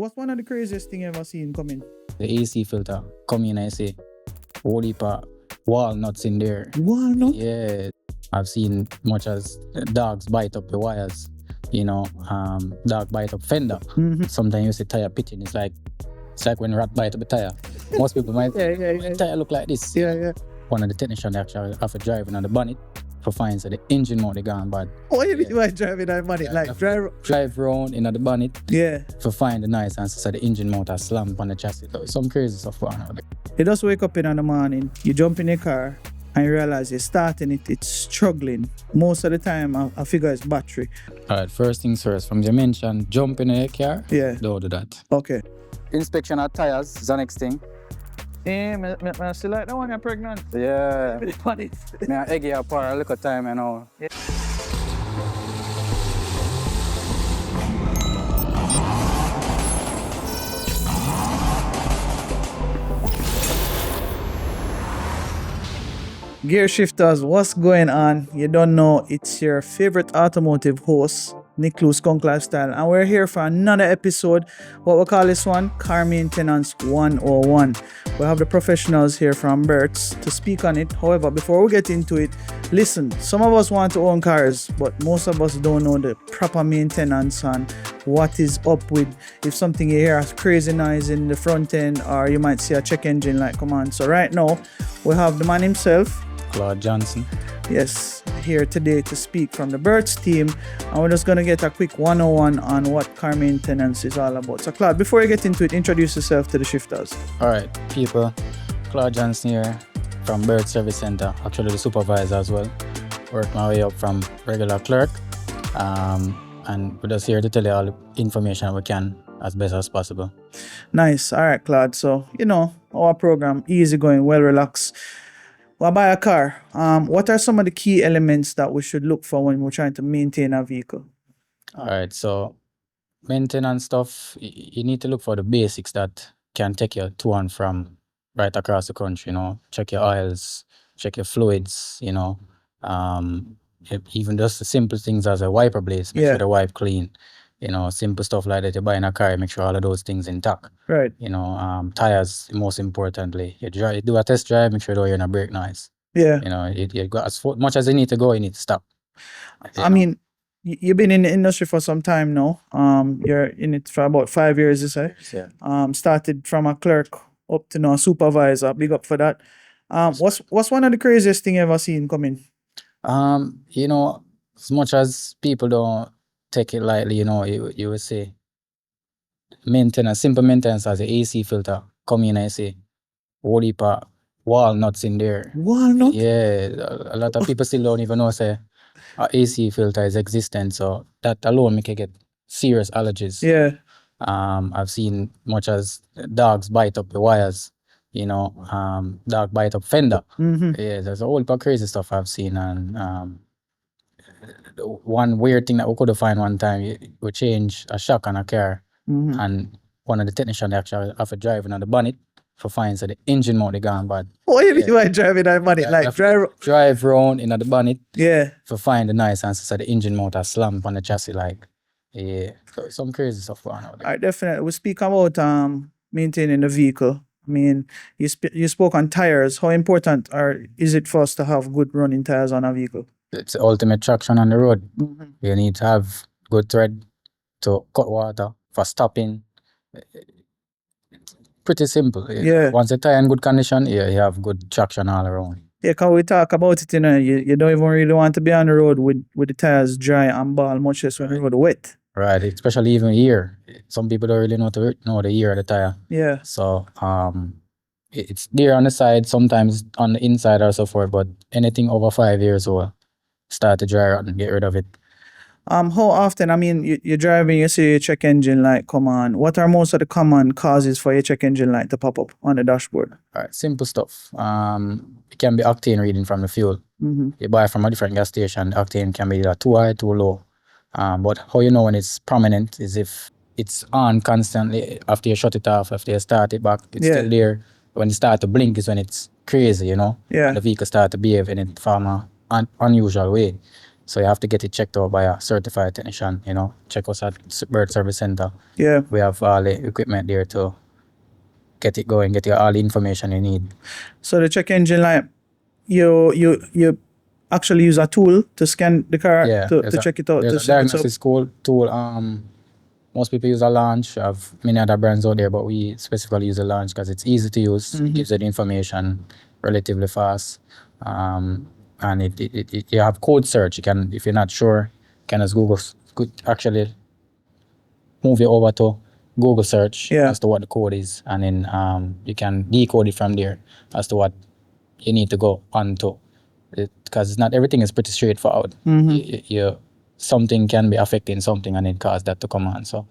What's one of the craziest thing you ever seen coming? The AC filter come in, I say, whole heap of walnuts in there. Walnut? Yeah, I've seen much as dogs bite up the wires. Dog bite up fender. Mm-hmm. Sometimes you see tire pitching. It's like when rat bite up a tire. Most people might Yeah. tire look like this. Yeah. One of the technicians actually have a driving on the bonnet for finds that the engine mount they gone bad. What you mean by driving that money? Like drive round in the bonnet. Yeah. For find the nice answer so the engine motor slammed on the chassis. So some crazy stuff going on. You just wake up in the morning, you jump in your car and you realize you're starting it, it's struggling. Most of the time I figure it's battery. Alright, first things first, from you mentioned jump in your car, Yeah. don't do that. Okay. Inspection of tires is the next thing. Yeah, I still like the one you're pregnant. Yeah. Funny. I egg you apart a little time, you know. Yeah. Gearshifters, what's going on? You don't know, it's your favorite automotive host, Nick Lou Skunk Lifestyle, and we're here for another episode. What we call this one? Car Maintenance 101. We have the professionals here from Berts to speak on it. However, before we get into it, listen, some of us want to own cars, but most of us don't know the proper maintenance and what is up with if something you hear a crazy noise in the front end, or you might see a check engine light come on. So right now, we have the man himself, Claude Johnson. Yes, here today to speak from the Berts team, and we're just going to get a quick 101 on what car maintenance is all about. So Claude, before you get into it, introduce yourself to the shifters. Alright, people, Claude Johnson here from Berts Service Center, actually the supervisor as well. Worked my way up from regular clerk, and we're just here to tell you all the information we can as best as possible. Nice. All right, Claude. So, our program, easy going, well relaxed. We'll buy a car. What are some of the key elements that we should look for when we're trying to maintain a vehicle? Alright, so maintenance stuff, you need to look for the basics that can take you to and from right across the country, check your oils, check your fluids, even just the simple things as a wiper blades, make sure the wipe clean, simple stuff like that. You buy in a car, make sure all of those things intact. Right. Tires, most importantly. You do a test drive, make sure you're in a brake noise. Yeah. You go as much as you need to go, you need to stop. I mean, you've been in the industry for some time now. You're in it for about 5 years, you say. Yeah. Started from a clerk up to now a supervisor. Big up for that. What's one of the craziest thing you ever seen coming? As much as people don't take it lightly, you would say simple maintenance as the AC filter come in, I say, whole heap of walnuts in there. Walnut? Yeah, a lot of people still don't even know say a AC filter is existent, so that alone make you get serious allergies. Yeah. I've seen much as dogs bite up the wires, dog bite up fender. Mm-hmm. Yeah, there's a whole heap of crazy stuff I've seen, and one weird thing that we could find one time, we changed a shock on a car, and one of the technicians actually have a driving on the bonnet for finds that the engine mount they gone bad. What you mean by driving that money? Like drive round in the bonnet. Yeah. For find the nice answer so the engine motor slammed on the chassis so some crazy stuff going on. All right, definitely. We speak about maintaining the vehicle. I mean, you spoke on tires. How important is it for us to have good running tires on a vehicle? It's the ultimate traction on the road. You need to have good tread to cut water for stopping. Pretty simple. Yeah. Once the tire in good condition, you have good traction all around. Yeah, because we talk about it, you don't even really want to be on the road with the tires dry and ball, much less when the road wet. Right, especially even here. Some people don't really know the year of the tire. Yeah. So it's there on the side, sometimes on the inside or so forth, but anything over 5 years old, start to dry out and get rid of it. How often, I mean, you're driving, you see your check engine light come on. What are most of the common causes for your check engine light to pop up on the dashboard? All right, simple stuff. It can be octane reading from the fuel. You buy from a different gas station, the octane can be either too high, too low. But how you know when it's prominent is if it's on constantly after you shut it off, after you start it back, it's still there. When it starts to blink is when it's crazy, Yeah. And the vehicle starts to behave in a unusual way. So you have to get it checked out by a certified technician, Check us at Berts Service Center. Yeah. We have all the equipment there to get it going, get you all the information you need. So the check engine light, you actually use a tool to scan the car to check it out. There's a diagnosis tool. Most people use a launch. Have many other brands out there, but we specifically use a launch because it's easy to use. It gives you the information relatively fast. And you have code search. You can, if you're not sure, you can just actually move it over to Google search as to what the code is, and then you can decode it from there as to what you need to go on to. Because not everything is pretty straightforward. Something can be affecting something and it cause that to come on. So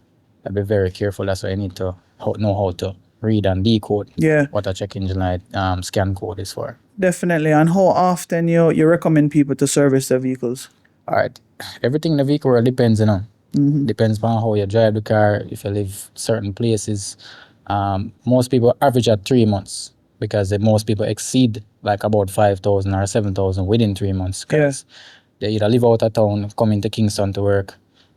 I'll be very careful. That's why you need to know how to read and decode what a check engine light scan code is for. Definitely. And how often you recommend people to service their vehicles? All right. Everything in the vehicle depends, Depends on how you drive the car, if you live certain places. Most people average at 3 months because most people exceed like about 5,000 or 7,000 within 3 months. Because they either live out of town, come into Kingston to work,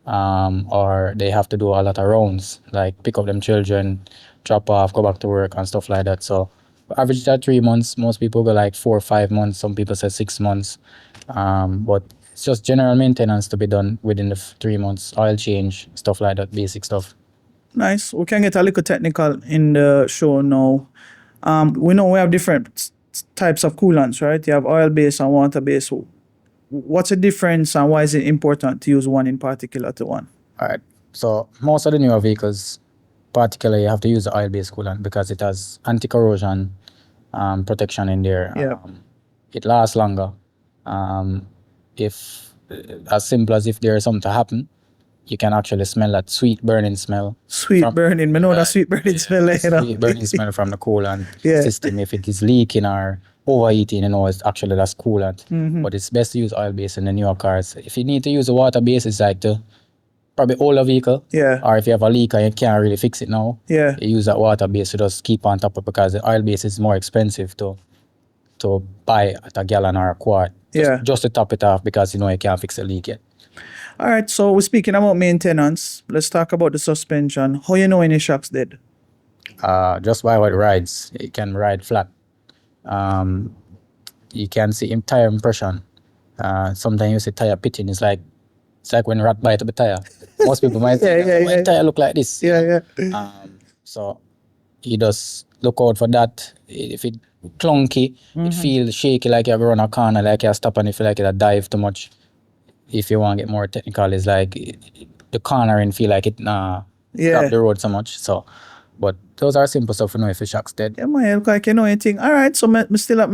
or they have to do a lot of rounds, like pick up them children, drop off, go back to work and stuff like that. So average at 3 months. Most people go like 4 or 5 months. Some people say 6 months. But it's just general maintenance to be done within the 3 months, oil change, stuff like that, basic stuff. Nice. We can get a little technical in the show now. We know we have different types of coolants, right? You have oil-based and water-based. What's the difference and why is it important to use one in particular to one? All right. So most of the newer vehicles, particularly, you have to use the oil-based coolant because it has anti-corrosion protection in there. It lasts longer. If as simple as if there is something to happen, you can actually smell that sweet burning smell. Sweet burning. I know that sweet burning smell. Sweet burning smell from the coolant system. If it is leaking or overheating, it's actually that's coolant. But it's best to use oil-based in the newer cars. If you need to use a water-based, it's like to probably older vehicle. Or if you have a leak and you can't really fix it now, you use that water-based to just keep on top of it because the oil-based is more expensive to buy at a gallon or a quart. Just to top it off because you can't fix the leak yet. All right, so we're speaking about maintenance. Let's talk about the suspension. How you know when your shock's dead? Just by how it rides. It can ride flat. You can see tire impression. Sometimes you see tire pitting. It's like when rat bite up a tire. Most people might say, why tire look like this? So you just look out for that. If it clunky, it feels shaky like you have run a corner, like you stop and you feel like you dive too much. If you want to get more technical, it's like the cornering feel like it drop the road so much. So, but those are simple stuff to know if your shock's dead. Yeah, man, look like you know anything. All right, so me still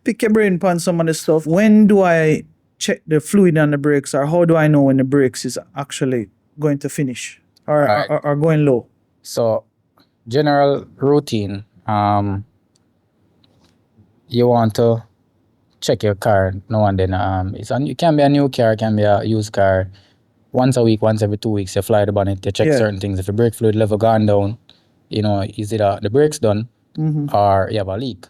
pick your brain upon some of the stuff. When do I check the fluid on the brakes, or how do I know when the brakes is actually going to finish or going low? So, general routine, you want to check your car now and then. It can be a new car, it can be a used car. Once a week, once every 2 weeks, you fly the bonnet, you check certain things. If the brake fluid level gone down, is it the brake's done or you have a leak.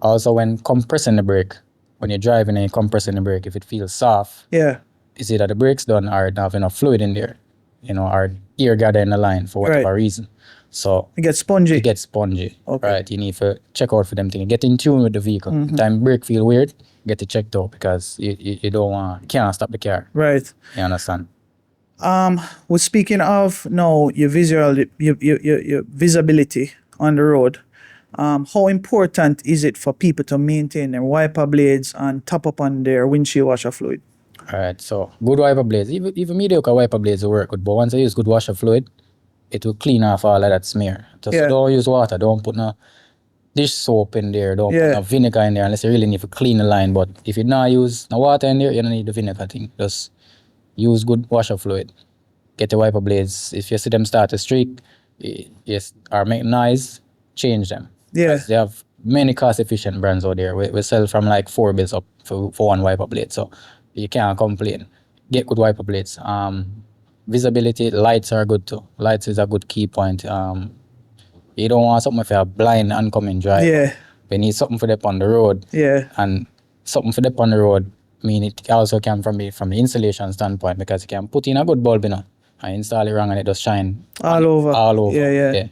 Also, when compressing the brake, when you're driving and you're compressing the brake, if it feels soft, is it the brake's done or it have enough fluid in there, or air gather in the line for whatever reason. So it gets spongy. Okay. Right. You need to check out for them things. Get in tune with the vehicle. Time brake feel weird, get it checked out because you can't stop the car. Right. You understand? We're speaking of now your visibility on the road. How important is it for people to maintain their wiper blades and top up on their windshield washer fluid? All right. So good wiper blades, even mediocre wiper blades will work good, but once I use good washer fluid, it will clean off all of that smear. Just don't use water. Don't put no dish soap in there. Don't put no vinegar in there unless you really need to clean the line. But if you not use no water in there, you don't need the vinegar thing. Just use good washer fluid. Get the wiper blades. If you see them start to streak, or make noise, change them. They have many cost-efficient brands out there. We sell from like $4 up for one wiper blade. So you can't complain. Get good wiper blades. Visibility, lights are good too. Lights is a good key point. You don't want something if you're blind oncoming driver. You need something for them on the road. And something for them on the road, I mean, it also can from the insulation standpoint, because you can put in a good bulb, you know, and install it wrong and it does shine All over. all over. Yeah.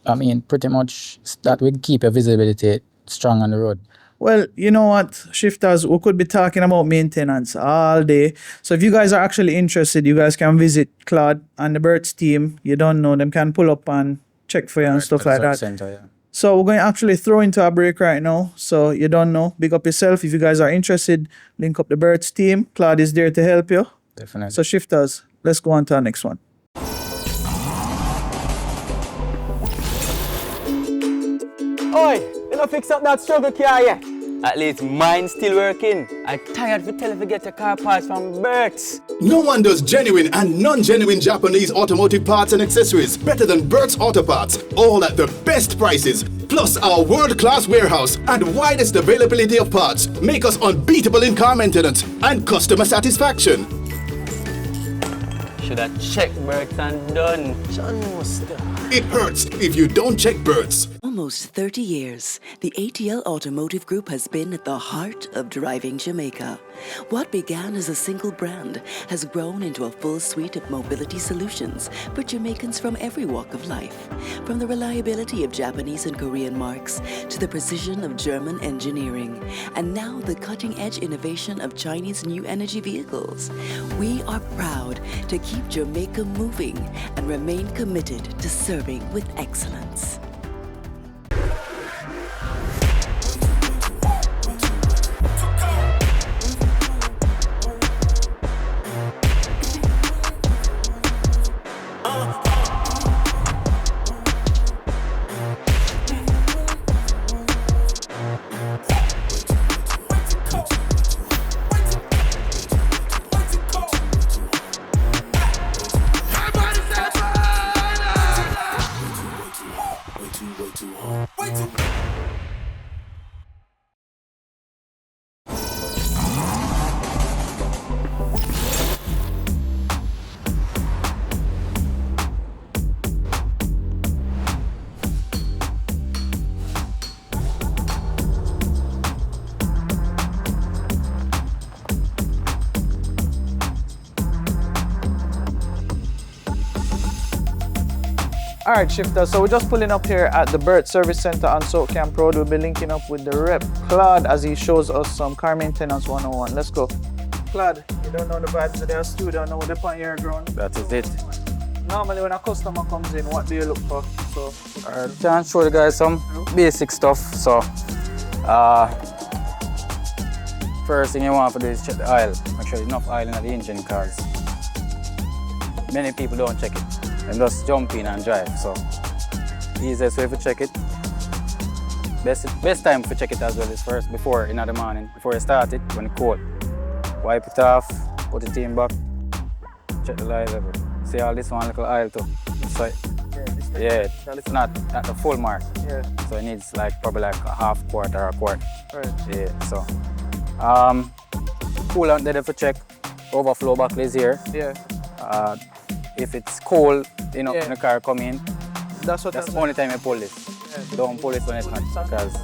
I mean, pretty much that would keep your visibility strong on the road. Well, you know what, shifters, we could be talking about maintenance all day. So if you guys are actually interested, you guys can visit Claude and the Berts team. You don't know them, can pull up and check for you and stuff like that. Center, yeah. So we're going to actually throw into a break right now. So you don't know, big up yourself. If you guys are interested, link up the Berts team. Claude is there to help you. Definitely. So shifters, let's go on to our next one. Oi, you know fix up that struggle car yet? At least mine's still working. I'm tired for telling to get a car parts from Berts. No one does genuine and non-genuine Japanese automotive parts and accessories better than Berts Auto Parts, all at the best prices. Plus our world-class warehouse and widest availability of parts make us unbeatable in car maintenance and customer satisfaction. Should have checked Berts and done. John must. It hurts if you don't check Berts. Almost 30 years, the ATL Automotive Group has been at the heart of driving Jamaica. What began as a single brand has grown into a full suite of mobility solutions for Jamaicans from every walk of life. From the reliability of Japanese and Korean marques to the precision of German engineering, and now the cutting-edge innovation of Chinese new energy vehicles. We are proud to keep Jamaica moving and remain committed to serving with excellence. All right, shifters. So we're just pulling up here at the Berts Service Center on South Camp Road. We'll be linking up with the rep, Claude, as he shows us some car maintenance 101. Let's go. Claude, you don't know the vibes of their studio, know the point here ground. That is it. Normally when a customer comes in, what do you look for? So, Alright, can show the guys some basic stuff. So, first thing you want to do is check the oil. Make sure there's enough oil in the engine cars. Many people don't check it. They just jump in and drive. So, easiest way to check it. Best time to check it as well is first before in the morning, before you start it when it's cold. Wipe it off, put it in back, check the oil level. See all this one little oil too. So, it's not at the full mark. yeah. So it needs probably a half quart or a quart. Right. Yeah, so coolant there for check. Overflow buckle is here. Yeah. If it's cold, Yeah. when the car come in, That's what that's I'm the only time you pull this. Yeah. Don't pull it when it's hot because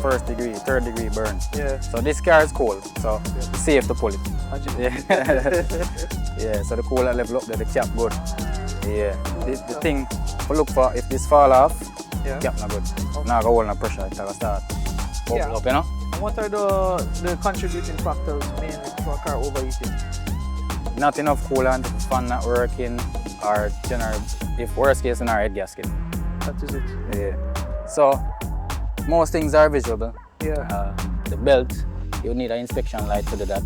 first degree, third degree burn. Yeah. So this car is cold, so it's safe to pull it. Yeah. Yeah, so the coolant level up there, the cap good. Yeah. The thing to look for, if this fall off, Yeah. cap not good. Now go hold no pressure, it will start bubble Yeah. up, you know? And what are the contributing factors mainly for a car overheating? Not enough coolant, if fan not working, or general, if worst case in our head gasket. That is it. Yeah. So most things are visual. Yeah. The belt, you need an inspection light to do that.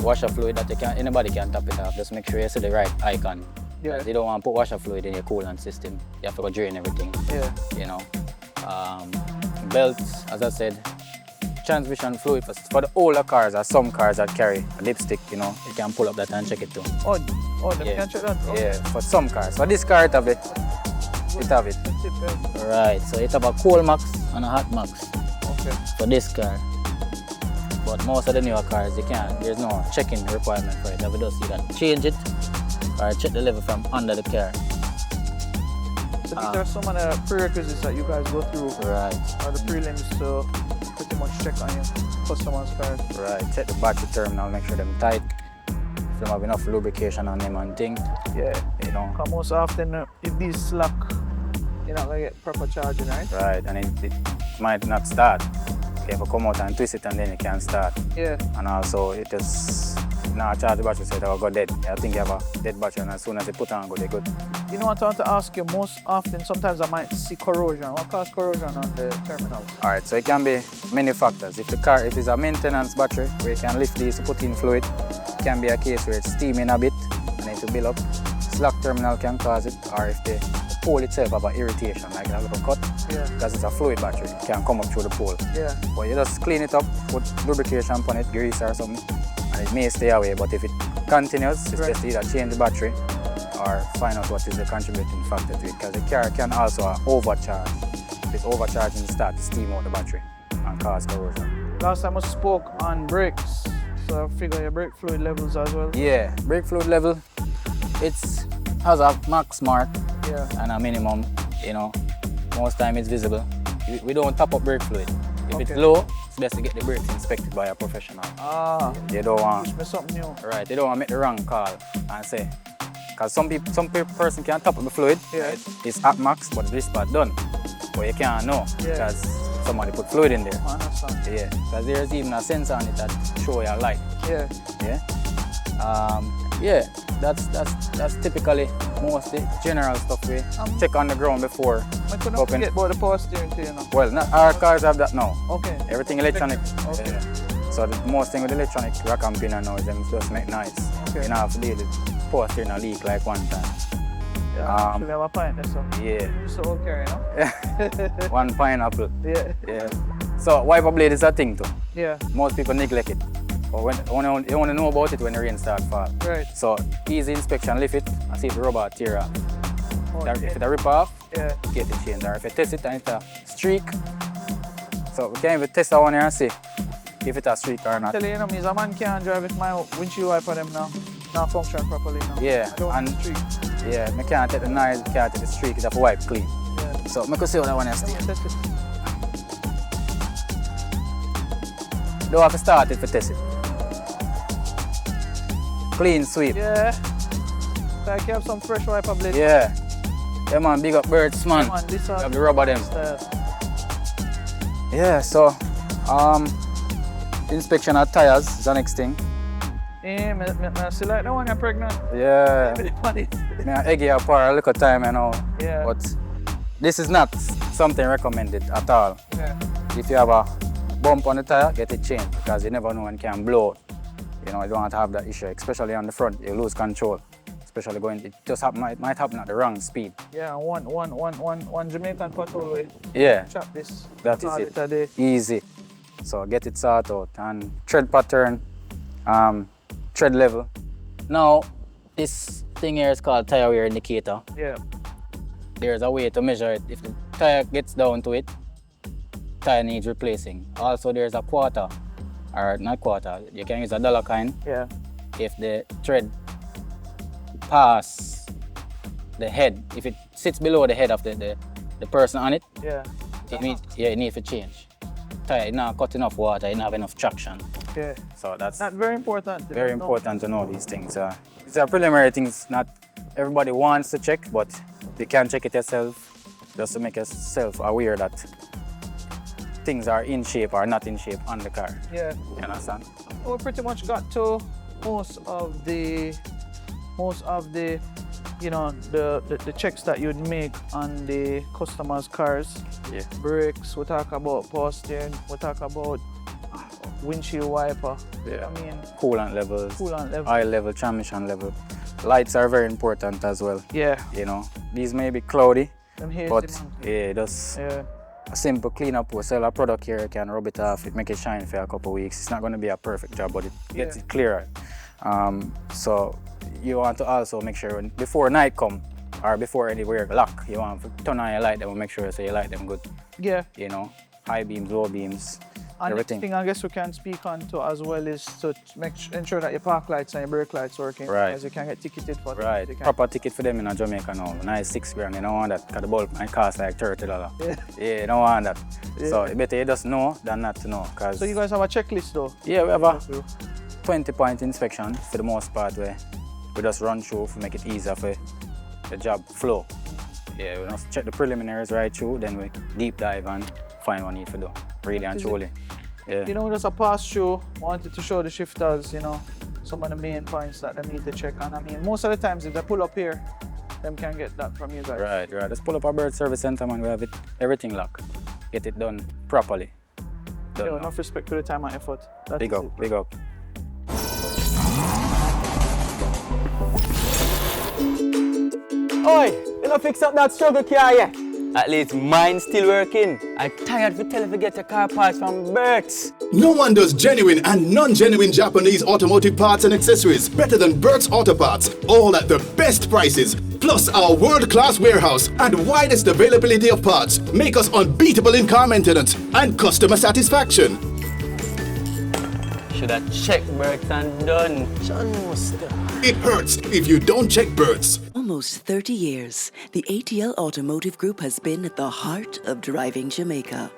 Washer fluid that anybody can top it off. Just make sure you see the right icon. Yeah. You don't want to put washer fluid in your coolant system. You have to go drain everything. Yeah. You know. Belt, as I said, transmission fluid for the older cars or some cars that carry a lipstick, you can pull up that and check it too. Oh, they can check that? Oh. Yeah, for some cars. For this car, it have it. It have it. Right, so it have a cold max and a hot max Okay. for this car. But most of the newer cars, you can't. There's no checking requirement for it. If you don't see that, change it or check the level from under the car. So these are some of the prerequisites that you guys go through, Right. or the prelims to pretty much check on your customers' cars. Right. Check the battery terminal, make sure them tight. If them have enough lubrication on them and thing, Yeah. you know. Because most often, if these slack, you're not gonna get proper charging, right? Right. And it might not start. You have to come out and twist it and then it can start. Yeah. And also it just not charge the battery, so it will go dead. I think you have a dead battery and as soon as you put on go, they good. You know what I want to ask you? Most often, sometimes I might see corrosion. What causes corrosion on the terminals? Alright, so it can be many factors. If it is a maintenance battery where you can lift these to put in fluid, it can be a case where it's steaming a bit and it will build up. Slack terminal can cause it, or if the pole itself have an irritation, like a little cut, Yeah. because it's a fluid battery, it can come up through the pole. Yeah. But you just clean it up, put lubrication on it, grease or something, and it may stay away. But if it continues, it's Right. best to either change the battery or find out what is the contributing factor to it, because the car can also overcharge. If it's overcharging, it starts to steam out the battery and cause corrosion. Last time I spoke on brakes, so I figure your brake fluid levels as well. Yeah, brake fluid level, has a max mark Yeah. and a minimum, you know. Most time it's visible. We don't top up brake fluid. If it's Okay. low, it's best to get the brakes inspected by a professional. Ah, You don't want, teach me something new. right, you don't want to make the wrong call and say, because some person can top up the fluid, Yeah. right? It's at max, but this part done. But you can't know, Yeah. because somebody put fluid in there. I understand. Yeah, because there's even a sensor on it that show you a light. Yeah. Yeah. Yeah, that's typically most the general stuff we check on the ground before. I couldn't Open. forget about the power steering too, you know. Well, not, our cars have that now. Okay. Everything electronic. Okay. Yeah. So the most thing with electronic rack and pinion now is them just make noise. Okay. You don't have to deal with power steering a leak like one time. Yeah, actually have a pint there, so. Yeah. So okay, you know? One pineapple. Yeah. Yeah. So wiper blade is a thing too. Yeah. Most people neglect it. But you only know about it when the rain starts fall. Right. So easy inspection, lift it and see if the rubber tear off. Okay. If it a rip off, Yeah. get it changed. Or if you test it and it's a streak, so we can even test that one here and see if it's a streak or not. Tell you, means a man can't drive with my windshield wiper them now. Not function properly now. Yeah, I don't and- want streak. Yeah, I can't take the noise, can't take the streak, it's have to wipe clean. Yeah. So I can see how that one is. Test it. Don't have to start it for test it. Clean sweep. Yeah. Like you have some fresh wiper blade. Yeah. Yeah man, big up Berts man. Man, this Have the rubber them. style. Yeah, so inspection of tires is the next thing. Yeah, I still like the one you're pregnant. Yeah. Funny. I egg you for a little time, you know. Yeah. But this is not something recommended at all. Yeah. If you have a bump on the tire, get it changed because you never know when it can blow out. You know, you don't want to have that issue, especially on the front, you lose control. Especially it just might happen at the wrong speed. Yeah, one Jamaican patrol way. Yeah, Chop this. that Call is it a day. easy. So get it sorted out and tread pattern, tread level. Now, this thing here is called tire wear indicator. Yeah. There's a way to measure it. If the tire gets down to it, tire needs replacing. Also, there's a quarter, or not quarter, you can use a dollar coin. Yeah. If the tread pass the head, if it sits below the head of the person on it, Yeah. it needs to change. Tire is not cutting off water, it don't have enough traction. Yeah. So that's Not very important. very important to know these things. It's a preliminary things not everybody wants to check, but you can check it yourself just to make yourself aware that things are in shape or not in shape on the car. Yeah. You understand? We pretty much got to most of the you know the checks that you'd make on the customers' cars. Yeah. Brakes, we talk about power steering, we talk about windshield wiper. Yeah. I mean Coolant levels, coolant level. oil level, transmission level. Lights are very important as well. Yeah. You know, these may be cloudy, Them hazy, but man. yeah, just Yeah. a simple cleanup. We sell a product here, you can rub it off, it make it shine for a couple of weeks. It's not going to be a perfect job, but it gets Yeah. it clearer. So you want to also make sure before night come or before anywhere lock, you want to turn on your light them and make sure so you light them good. Yeah. You know, high beams, low beams. And everything. next thing I guess we can speak on to as well is to ensure that your park lights and your brake lights working. Right. Because you can get ticketed for Right, things. proper ticket for them in Jamaica now. Nice $6,000, you don't want that, because the bulb might cost like $30. Yeah, you don't want that. So better you just know than not to know. Cause So you guys have a checklist though? yeah, we have a 20-point inspection for the most part where we just run through to make it easier for the job flow. Yeah, we just check the preliminaries right through, then we deep dive and find what we need to do, really and truly. Yeah. You know, just a pass through, wanted to show the shifters, you know, some of the main points that they need to check on. I mean, most of the times if they pull up here, them can get that from you guys. Right. Just pull up our Berts service center, man. We have everything locked. Get it done properly. Done Yo, now. enough respect to the time and effort. That Big is up, it. big up. Oi, you know fix up that struggle car yet? At least mine still working. I tired for telling to get your car parts from Berts. No one does genuine and non-genuine Japanese automotive parts and accessories better than Berts Auto Parts, all at the best prices. Plus, our world-class warehouse and widest availability of parts make us unbeatable in car maintenance and customer satisfaction. Should have checked Berts and done. It hurts if you don't check Berts. Almost 30 years, the ATL Automotive Group has been at the heart of driving Jamaica.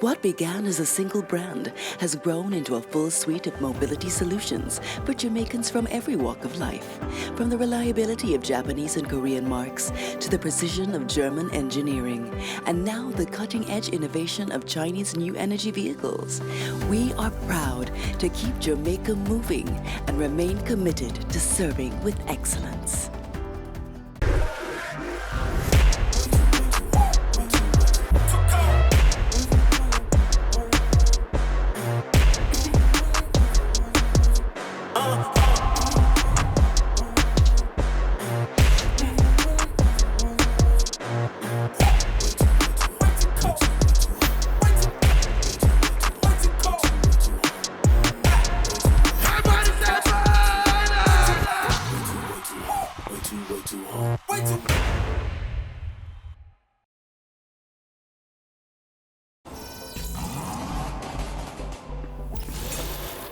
What began as a single brand has grown into a full suite of mobility solutions for Jamaicans from every walk of life. From the reliability of Japanese and Korean marques to the precision of German engineering, and now the cutting-edge innovation of Chinese new energy vehicles. We are proud to keep Jamaica moving and remain committed to serving with excellence.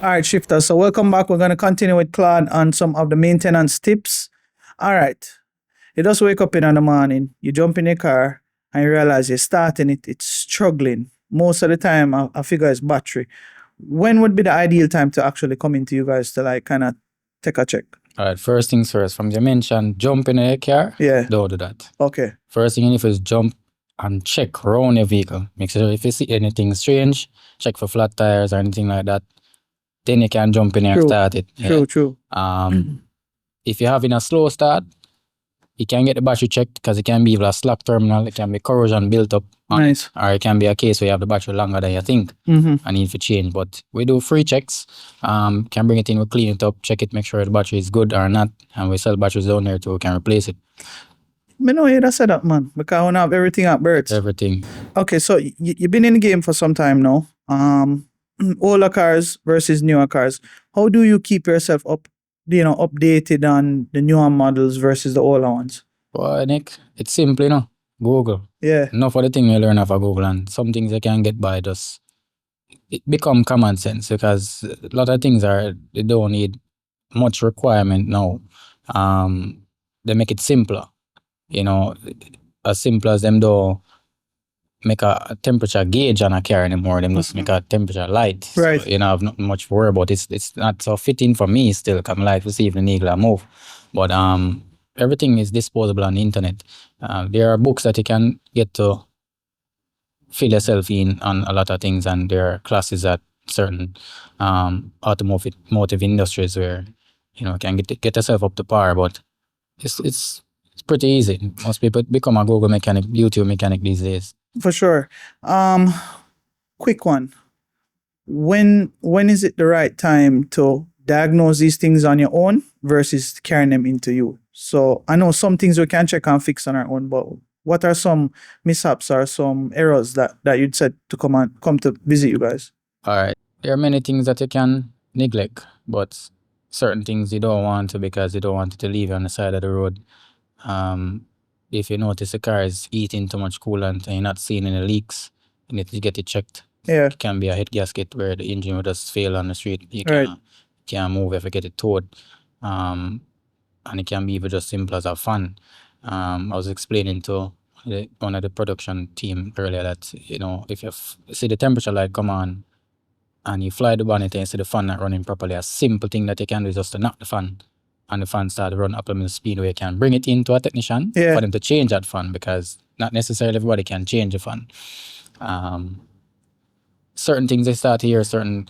All right, shifters. So welcome back. We're going to continue with Claude on some of the maintenance tips. All right. You just wake up in the morning, you jump in your car, and you realize you're starting it, it's struggling. Most of the time, I figure it's battery. When would be the ideal time to actually come into you guys to like kind of take a check? All right, first things first, from you mentioned jump in your car, Yeah. don't do that. Okay. First thing you need to do is jump and check around your vehicle. Make sure if you see anything strange, check for flat tires or anything like that. Then you can jump in and True. start it. True. If you're having a slow start, you can get the battery checked because it can be a slack terminal, it can be corrosion built up on Nice. it, or it can be a case where you have the battery longer than you think and need to change. But we do free checks. Can bring it in, we clean it up, check it, make sure the battery is good or not, and we sell batteries down there too, we can replace it. Me know you that said that, man, because we have everything at Berts. Everything. Okay, so you've been in the game for some time now. Older cars versus newer cars. How do you keep yourself updated on the newer models versus the older ones? Well, Nick, it's simple, Google. Yeah. Enough of the thing you learn off of Google, and some things you can get by just it become common sense, because a lot of things they don't need much requirement now. They make it simpler, as simple as them don't make a temperature gauge on a car anymore. Them just make a temperature light. Right. So, have not much to worry about. It's not so fitting for me still. Come like to see if the needle move, but everything is disposable on the internet. There are books that you can get to fill yourself in on a lot of things, and there are classes at certain automotive industries where you can get yourself up to par. But it's pretty easy. Most people become a Google mechanic, YouTube mechanic these days. For sure. Quick one. When is it the right time to diagnose these things on your own versus carrying them into you? So I know some things we can check and fix on our own, but what are some mishaps or some errors that you'd said to come to visit you guys? All right. There are many things that you can neglect, but certain things you don't want to, because you don't want it to leave you on the side of the road. If you notice the car is eating too much coolant and you're not seeing any leaks, you need to get it checked. Yeah. It can be a head gasket where the engine will just fail on the street. You Right. can't move if you get it towed. And it can be even just simple as a fan. I was explaining to one of the production team earlier that, if you see the temperature light come on and you fly the bonnet and you see the fan not running properly, a simple thing that you can do is just to knock the fan and the fan start to run up the speed where you can bring it into a technician for them to change that fan, because not necessarily everybody can change the fan. Certain things they start to hear, certain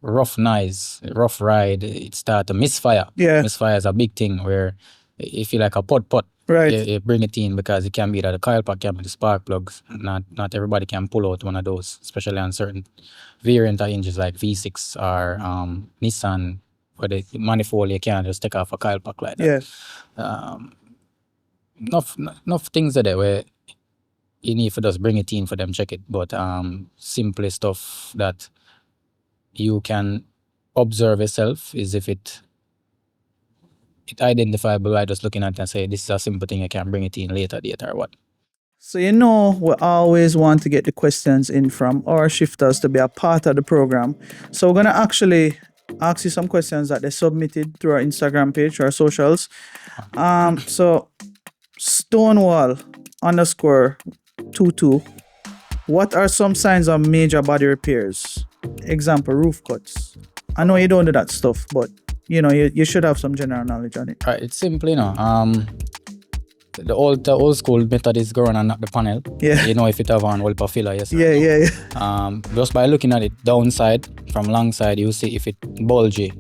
rough noise, rough ride, it start to misfire. Yeah. Misfire is a big thing where you feel like a pot. Right. You bring it in because it can be that the coil pack can be the spark plugs. Not everybody can pull out one of those, especially on certain variant of engines like V6 or Nissan, where the manifold you can't just take off a coil pack like that. Yeah. Enough things are there where you need to just bring it in for them check it, but simple stuff that you can observe yourself is if it identifiable by just looking at it and say this is a simple thing, I can bring it in later date or what. So we always want to get the questions in from our shifters to be a part of the program. So we're gonna actually ask you some questions that they submitted through our Instagram page or our socials. So Stonewall _22. What are some signs of major body repairs? Example, roof cuts. I know you don't do that stuff, but you should have some general knowledge on it. Right, it's simple, the old school method is go around and knock the panel. Yeah. If it have an oil filler, yes. Yeah. Just by looking at it downside from long side, you see if it bulgy,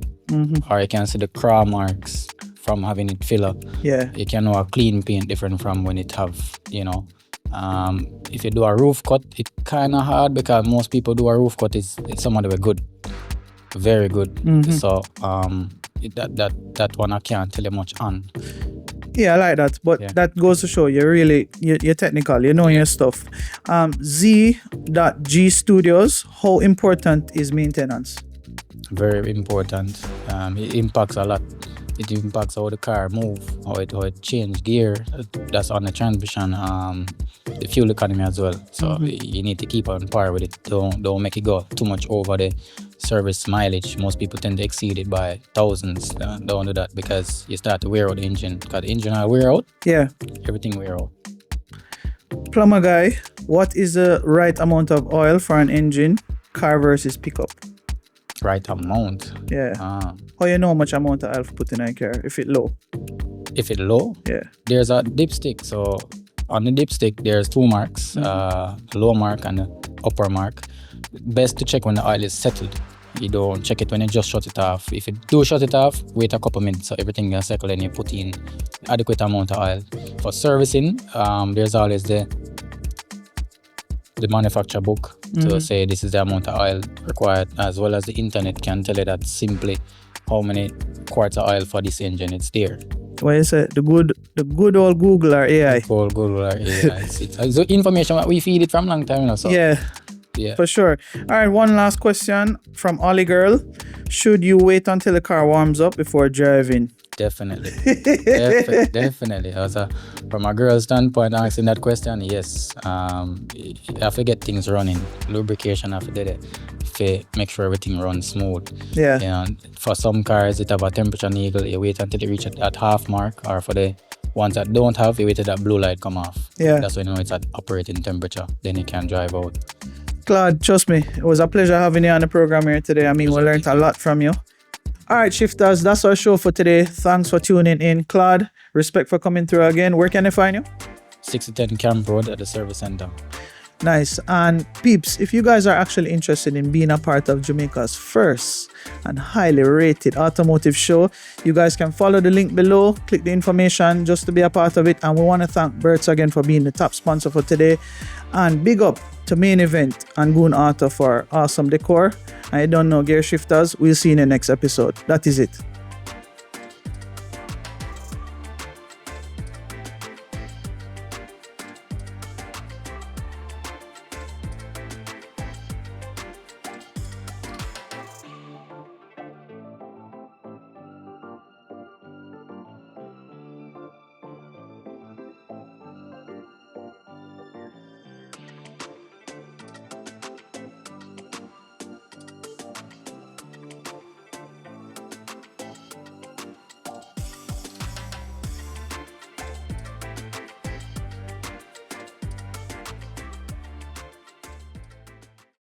or you can see the claw marks from having it filler. Yeah. You can know a clean paint different from when it have, if you do a roof cut, it's kind of hard because most people do a roof cut it's some of them were good, very good. So that one I can't tell you much on. Yeah, I like that, but that goes to show you're technical, you know your stuff. Z.G Studios, how important is maintenance? Very important. It impacts a lot. It impacts how the car move, how it change gear. That's on the transmission, the fuel economy as well. So you need to keep on par with it. Don't make it go too much over the service mileage. Most people tend to exceed it by thousands. Don't do that because you start to wear out the engine. Because the engine will wear out. Yeah. Everything wear out. Plumber guy, what is the right amount of oil for an engine, car versus pickup? Right amount. Yeah. How you know how much amount of oil to put in a car if it low? If it low? Yeah. There's a dipstick. So on the dipstick, there's two marks, low mark and the upper mark. Best to check when the oil is settled. You don't check it when you just shut it off. If you do shut it off, wait a couple minutes so everything can settle and you put in adequate amount of oil. For servicing, there's always the manufacturer book to say this is the amount of oil required, as well as the internet can tell you that simply how many quarts of oil for this engine it's there. What you say? The good old Google or AI? Google or AI. it's information that we feed it from long time, so. Yeah, for sure. All right, one last question from Ollie Girl. Should you wait until the car warms up before driving? Definitely. Definitely. From a girl's standpoint, answering that question, yes. You have to get things running. Lubrication have to do it. Make sure everything runs smooth. Yeah. For some cars, it have a temperature needle. You wait until it reaches that half mark, or for the ones that don't have, you wait till that blue light come off. Yeah. That's when you know it's at operating temperature. Then you can drive out. Claude, trust me, it was a pleasure having you on the program here today. I mean, we learned a lot from you. All right, shifters, that's our show for today. Thanks for tuning in. Claude, respect for coming through again. Where can I find you? 610 Camp Road at the service center. Nice. And peeps, if you guys are actually interested in being a part of Jamaica's first and highly rated automotive show, you guys can follow the link below, click the information just to be a part of it. And we want to thank Berts again for being the top sponsor for today. And big up to Main Event and Goon Auto for awesome decor. I don't know, Gearshifters. We'll see you in the next episode. That is it.